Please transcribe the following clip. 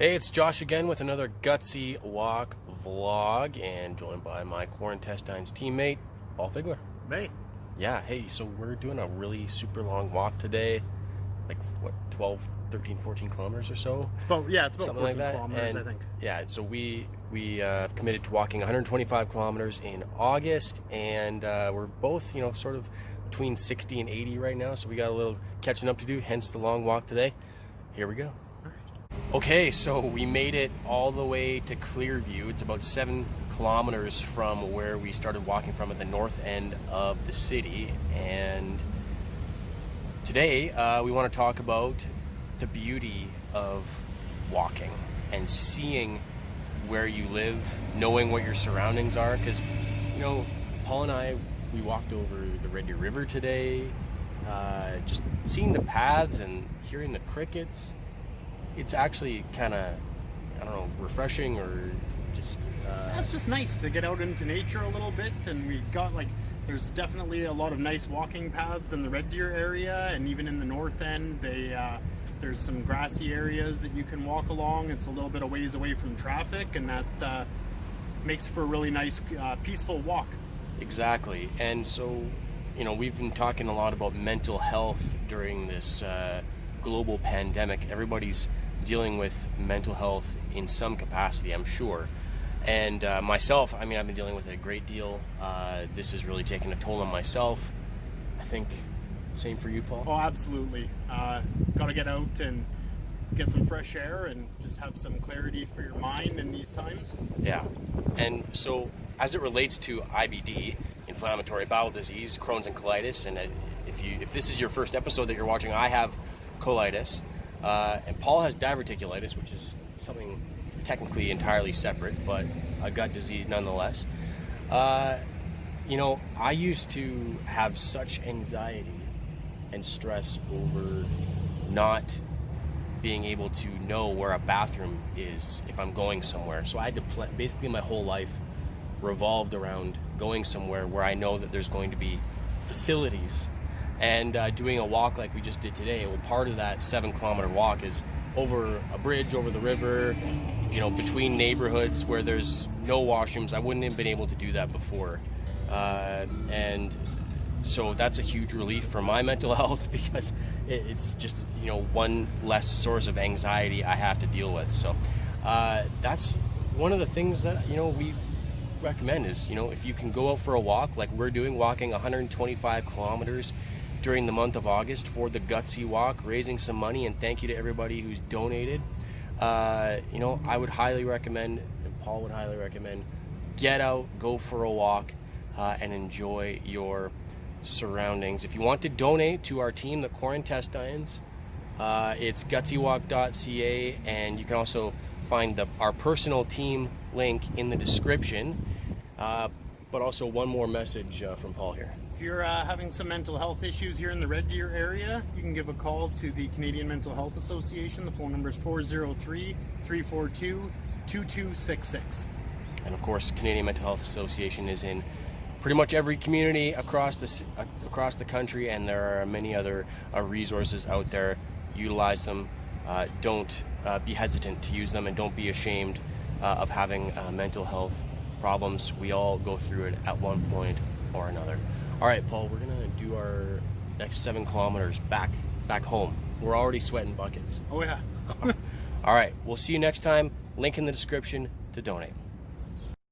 Hey, it's Josh again with another Gutsy Walk vlog, and joined by my Quarantestines teammate, Paul Figler. Hey. Yeah, hey, so we're doing a really super long walk today, like what, 12, 13, 14 kilometers or so? It's about 14 like that. kilometers, And I think. Yeah, so we have committed to walking 125 kilometers in August, and we're both, sort of between 60 and 80 right now, so we got a little catching up to do, hence the long walk today. Here we go. Okay, so we made it all the way to Clearview. It's about 7 kilometers from where we started walking from at the north end of the city. And today we want to talk about the beauty of walking and seeing where you live, knowing what your surroundings are. Because, Paul and I, we walked over the Red Deer River today, just seeing the paths and hearing the crickets. It's actually kind of, refreshing, or just... It's just nice to get out into nature a little bit, and we got, there's definitely a lot of nice walking paths in the Red Deer area, and even in the north end, there's some grassy areas that you can walk along. It's a little bit of ways away from traffic, and that makes for a really nice, peaceful walk. Exactly. And so, we've been talking a lot about mental health during this global pandemic. Everybody's dealing with mental health in some capacity, I'm sure. And myself, I've been dealing with it a great deal. This has really taken a toll on myself. I think same for you, Paul? Oh, absolutely. Got to get out and get some fresh air and just have some clarity for your mind in these times. Yeah. And so as it relates to IBD, inflammatory bowel disease, Crohn's and colitis, and if this is your first episode that you're watching, I have colitis, and Paul has diverticulitis, which is something technically entirely separate, but a gut disease nonetheless. I used to have such anxiety and stress over not being able to know where a bathroom is if I'm going somewhere. So I had to basically my whole life revolved around going somewhere where I know that there's going to be facilities. And doing a walk like we just did today, well, part of that 7-kilometer walk is over a bridge, over the river, between neighborhoods where there's no washrooms. I wouldn't have been able to do that before. And so that's a huge relief for my mental health, because it's just, one less source of anxiety I have to deal with. So that's one of the things that, we recommend is, if you can go out for a walk like we're doing, walking 125 kilometers during the month of August for the Gutsy Walk, raising some money, and thank you to everybody who's donated. I would highly recommend, and Paul would highly recommend, get out, go for a walk, and enjoy your surroundings. If you want to donate to our team, the Quarantestines, it's gutsywalk.ca, and you can also find our personal team link in the description. But also one more message from Paul here. If you're having some mental health issues here in the Red Deer area, you can give a call to the Canadian Mental Health Association. The phone number is 403-342-2266. And of course, Canadian Mental Health Association is in pretty much every community across the country, and there are many other resources out there. Utilize them. Don't be hesitant to use them, and don't be ashamed of having mental health problems. We all go through it at one point or another. All right, Paul, we're gonna do our next 7 kilometers back home. We're already sweating buckets. Oh yeah. All right, we'll see you next time. Link in the description to donate.